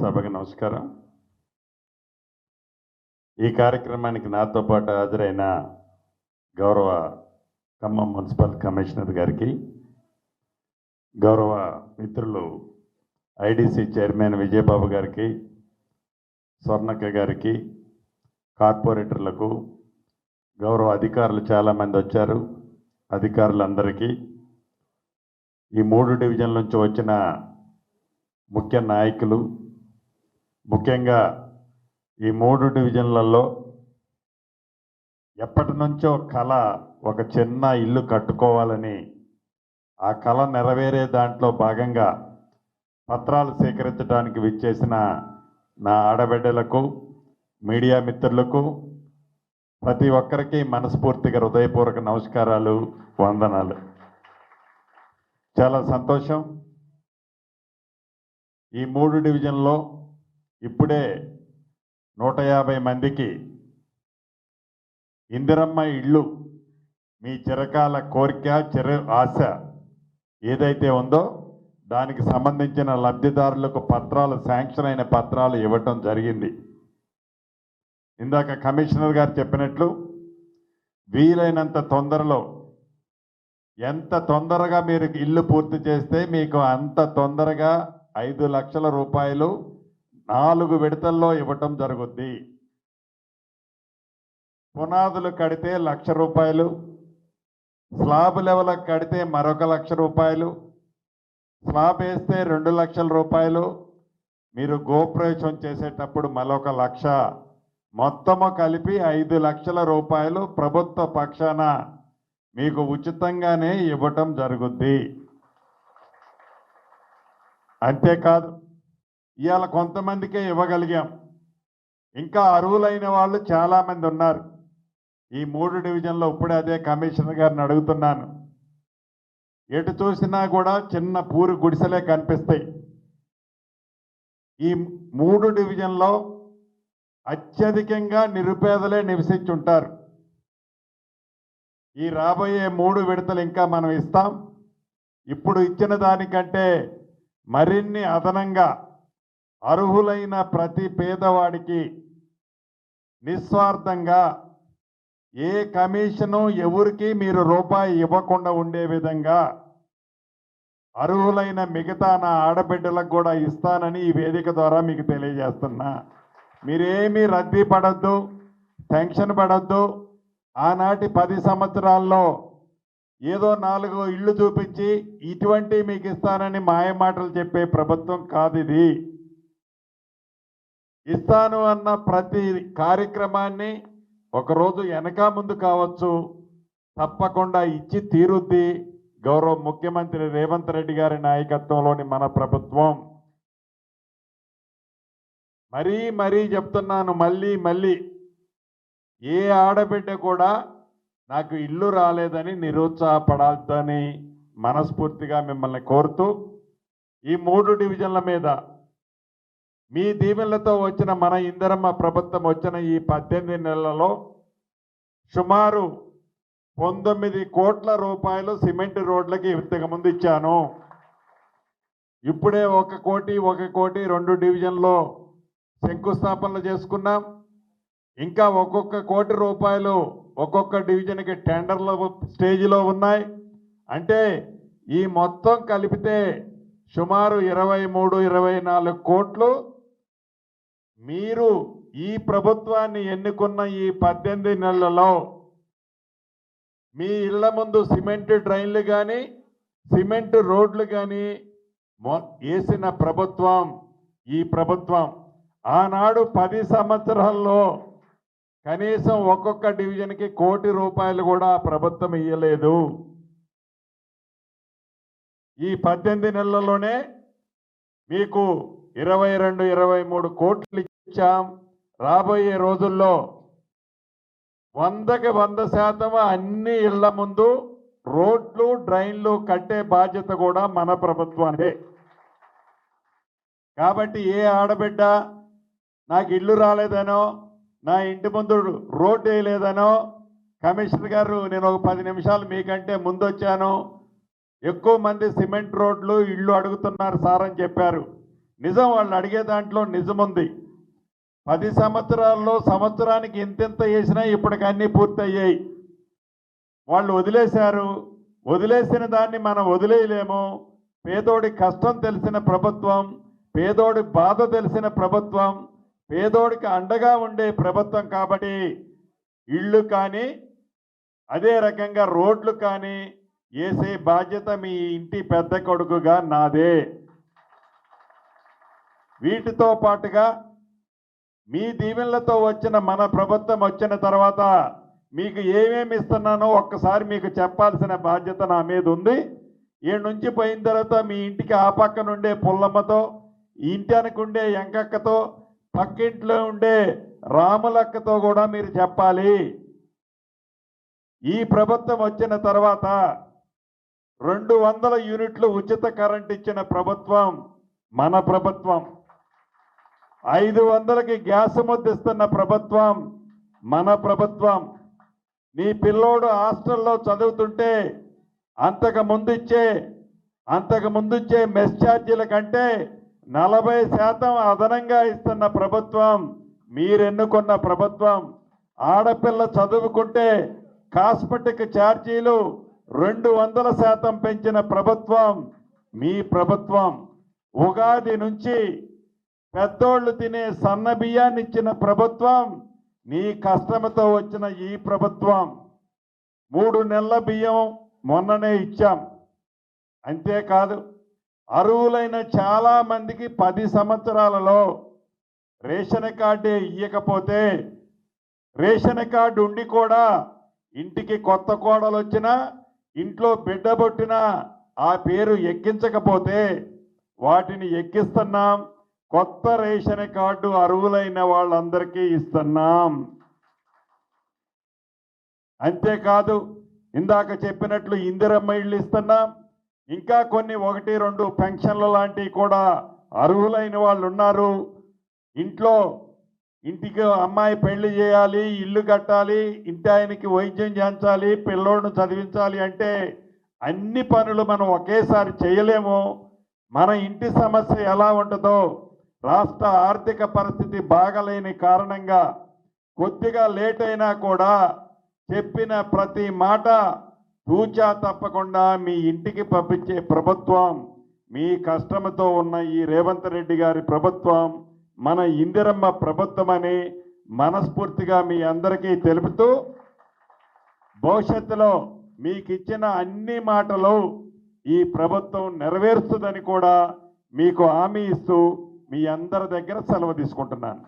సభకు నమస్కారం. ఈ కార్యక్రమానికి నాతో పాటు హాజరైన గౌరవ ఖమ్మం మున్సిపల్ కమిషనర్ గారికి, గౌరవ మిత్రులు ఐడిసి చైర్మన్ విజయబాబు గారికి, స్వర్ణక్క గారికి, కార్పొరేటర్లకు, గౌరవ అధికారులు చాలామంది వచ్చారు, అధికారులందరికీ, ఈ 3 డివిజన్ల నుంచి వచ్చిన ముఖ్య నాయకులు, ముఖ్యంగా ఈ 3 డివిజన్లలో ఎప్పటి నుంచో కళ ఒక చిన్న ఇల్లు కట్టుకోవాలని, ఆ కళ నెరవేరే దాంట్లో భాగంగా పత్రాలు సేకరించడానికి విచ్చేసిన నా ఆడబిడ్డలకు, మీడియా మిత్రులకు, ప్రతి ఒక్కరికి మనస్ఫూర్తిగా హృదయపూర్వక నమస్కారాలు, వందనాలు. చాలా సంతోషం. ఈ 3 డివిజన్లో ఇప్పుడే 150 మందికి ఇందిరమ్మ ఇళ్ళు, మీ చిరకాల కోరిక, ఆశ ఏదైతే ఉందో దానికి సంబంధించిన లబ్ధిదారులకు పత్రాలు, శాంక్షన్ అయిన పత్రాలు ఇవ్వటం జరిగింది. ఇందాక కమిషనర్ గారు చెప్పినట్లు వీలైనంత తొందరలో, ఎంత తొందరగా మీరు ఇల్లు పూర్తి చేస్తే మీకు అంత తొందరగా 5 లక్షల రూపాయలు 4 విడతల్లో ఇవ్వటం జరుగుద్ది. పునాదులు కడితే 1,00,000 రూపాయలు, స్లాబ్ లెవెల్ కడితే మరొక 1,00,000 రూపాయలు, స్లాబ్ వేస్తే 2 లక్షల రూపాయలు, మీరు గృహప్రవేశం చేసేటప్పుడు మరొక 1,00,000, మొత్తము కలిపి 5 లక్షల రూపాయలు ప్రభుత్వ పక్షాన మీకు ఉచితంగానే ఇవ్వటం జరుగుద్ది. అంతేకాదు, ఇవాళ కొంతమందికే ఇవ్వగలిగాం, ఇంకా అర్హులైన వాళ్ళు చాలామంది ఉన్నారు. ఈ 3 డివిజన్లో ఇప్పుడే అదే కమిషనర్ గారిని అడుగుతున్నాను. ఎటు చూసినా కూడా చిన్న పూరి గుడిసెలే కనిపిస్తాయి. ఈ 3 డివిజన్లో అత్యధికంగా నిరుపేదలే నివసించుంటారు. ఈ రాబోయే 3 విడతలు ఇంకా మనం ఇస్తాం. ఇప్పుడు ఇచ్చిన దానికంటే మరిన్ని అదనంగా అర్హులైన ప్రతి పేదవాడికి నిస్వార్థంగా, ఏ కమిషను ఎవరికి మీరు రూపాయి ఇవ్వకుండా ఉండే విధంగా అర్హులైన మిగతా నా ఆడబిడ్డలకు కూడా ఇస్తానని ఈ వేదిక ద్వారా మీకు తెలియజేస్తున్నా. మీరేమీ రద్దీ పడద్దు, టెన్షన్ పడద్దు. ఆనాటి 10 సంవత్సరాల్లో ఏదో 4 ఇళ్ళు చూపించి ఇటువంటి మీకు ఇస్తానని మాయమాటలు చెప్పే ప్రభుత్వం కాదు ఇది. ఇస్తాను అన్న ప్రతి కార్యక్రమాన్ని ఒకరోజు వెనక ముందు కావచ్చు, తప్పకుండా ఇచ్చి తీరుద్ది. గౌరవ ముఖ్యమంత్రి రేవంత్ రెడ్డి గారి నాయకత్వంలోని మన ప్రభుత్వం. మరీ చెప్తున్నాను, మళ్ళీ ఏ ఆడబిడ్డ కూడా నాకు ఇల్లు రాలేదని నిరుత్సాహపడాలని మనస్ఫూర్తిగా మిమ్మల్ని కోరుతూ, ఈ 3 డివిజన్ల మీద మీ దీవెనలతో వచ్చిన మన ఇందిరమ్మ ప్రభుత్వం వచ్చిన ఈ 18 నెలలలో సుమారు 19 కోట్ల రూపాయలు సిమెంట్ రోడ్లకి ఇంతకుముందు ఇచ్చాను. ఇప్పుడే 1 కోటి 2 డివిజన్లో శంకుస్థాపనలు చేసుకున్నాం. ఇంకా ఒక్కొక్క కోటి రూపాయలు ఒక్కొక్క డివిజన్కి టెండర్ల స్టేజ్లో ఉన్నాయి. అంటే ఈ మొత్తం కలిపితే సుమారు 23-24 కోట్లు మీరు ఈ ప్రభుత్వాన్ని ఎన్నుకున్న ఈ 18 నెలలలో మీ ఇళ్ల ముందు సిమెంట్ డ్రైన్లు కానీ, సిమెంట్ రోడ్లు కానీ వేసిన ప్రభుత్వం ఈ ప్రభుత్వం. ఆనాడు 10 సంవత్సరాల్లో కనీసం ఒక్కొక్క డివిజన్కి 1 కోటి రూపాయలు కూడా ప్రభుత్వం ఇవ్వలేదు. ఈ 18 నెలల్లోనే మీకు 22-23 కోట్లు ఇచ్చాం. రాబోయే రోజుల్లో 100కి 100% అన్ని ఇళ్ల ముందు రోడ్లు, డ్రైన్లు కట్టే బాధ్యత కూడా మన ప్రభుత్వానిదే. కాబట్టి ఏ ఆడబిడ్డ నాకు ఇల్లు రాలేదనో, నా ఇంటి ముందు రోడ్డు వేయలేదనో, కమిషనర్ గారు నేను ఒక 10 నిమిషాలు మీకంటే ముందు వచ్చాను, ఎక్కువ మంది సిమెంట్ రోడ్లు ఇళ్ళు అడుగుతున్నారు సార్ అని చెప్పారు. నిజం, వాళ్ళు అడిగే దాంట్లో నిజముంది. 10 సంవత్సరాల్లో సంవత్సరానికి ఇంతెంత వేసినా ఇప్పటికి అన్నీ పూర్తయ్యాయి. వాళ్ళు వదిలేశారు. వదిలేసిన దాన్ని మనం వదిలేయలేము. పేదోడి కష్టం తెలిసిన ప్రభుత్వం, పేదోడి బాధ తెలిసిన ప్రభుత్వం, పేదోడికి అండగా ఉండే ప్రభుత్వం కాబట్టి ఇళ్ళు కానీ అదే రకంగా రోడ్లు కానీ వేసే బాధ్యత మీ ఇంటి పెద్ద కొడుకుగా నాదే. వీటితో పాటుగా మీ దీవెనలతో వచ్చిన మన ప్రభుత్వం వచ్చిన తర్వాత మీకు ఏమేమి ఇస్తున్నానో ఒక్కసారి మీకు చెప్పాల్సిన బాధ్యత నా మీద ఉంది. ఏడు నుంచి పోయిన తర్వాత మీ ఇంటికి ఆ పక్కన ఉండే పుల్లమ్మతో, ఇంటి అనుకుండే ఎంకక్కతో, పక్కింట్లో ఉండే రాములక్కతో కూడా మీరు చెప్పాలి. ఈ ప్రభుత్వం వచ్చిన తర్వాత 200 యూనిట్లు ఉచిత కరెంట్ ఇచ్చిన ప్రభుత్వం మన ప్రభుత్వం. 500కి గ్యాస్ ముద్దిస్తున్న ప్రభుత్వం మన ప్రభుత్వం. నీ పిల్లోడు హాస్టల్లో చదువుతుంటే అంతకు ముందిచ్చే మెస్ ఛార్జీల కంటే 40% అదనంగా ఇస్తున్న ప్రభుత్వం మీరెన్నుకున్న ప్రభుత్వం. ఆడపిల్ల చదువుకుంటే కాస్మెటిక్ ఛార్జీలు 200% పెంచిన ప్రభుత్వం మీ ప్రభుత్వం. ఉగాది నుంచి పెద్దోళ్ళు తినే సన్న బియ్యాన్ని ఇచ్చిన ప్రభుత్వం నీ కష్టంతో వచ్చిన ఈ ప్రభుత్వం. 3 నెలల బియ్యం మొన్ననే ఇచ్చాం. అంతేకాదు అర్హులైన చాలా మందికి 10 సంవత్సరాలలో రేషన్ కార్డే ఇయ్యకపోతే, రేషన్ కార్డు ఉండి కూడా ఇంటికి కొత్త కోడలు వచ్చినా, ఇంట్లో బిడ్డ పుట్టినా ఆ పేరు ఎక్కించకపోతే వాటిని ఎక్కిస్తున్నాం. కొత్త రేషన్ కార్డు అర్హులైన వాళ్ళందరికీ ఇస్తున్నాం. అంతేకాదు ఇందాక చెప్పినట్లు ఇందిరమ్మ ఇళ్ళు ఇస్తున్నాం. ఇంకా కొన్ని 1-2 పెన్షన్లు లాంటివి కూడా అర్హులైన వాళ్ళు ఉన్నారు. ఇంటికి అమ్మాయి పెళ్లి చేయాలి, ఇల్లు కట్టాలి, ఇంటి ఆయనకి వైద్యం చేయించాలి, పిల్లోడిని చదివించాలి అంటే అన్ని పనులు మనం ఒకేసారి చేయలేము. మన ఇంటి సమస్య ఎలా ఉంటుందో, రాష్ట్ర ఆర్థిక పరిస్థితి బాగలేని కారణంగా కొద్దిగా లేట్ అయినా కూడా చెప్పిన ప్రతి మాట తూచా తప్పకుండా మీ ఇంటికి పంపించే ప్రభుత్వం మీ కష్టంతో ఉన్న ఈ రేవంత్ రెడ్డి గారి ప్రభుత్వం, మన ఇందిరమ్మ ప్రభుత్వం అని మనస్ఫూర్తిగా మీ అందరికీ తెలుపుతూ, భవిష్యత్తులో మీకు ఇచ్చిన అన్ని మాటలు ఈ ప్రభుత్వం నెరవేరుస్తుందని కూడా మీకు హామీ ఇస్తూ మీ అందరి దగ్గర సెలవు తీసుకుంటున్నాను.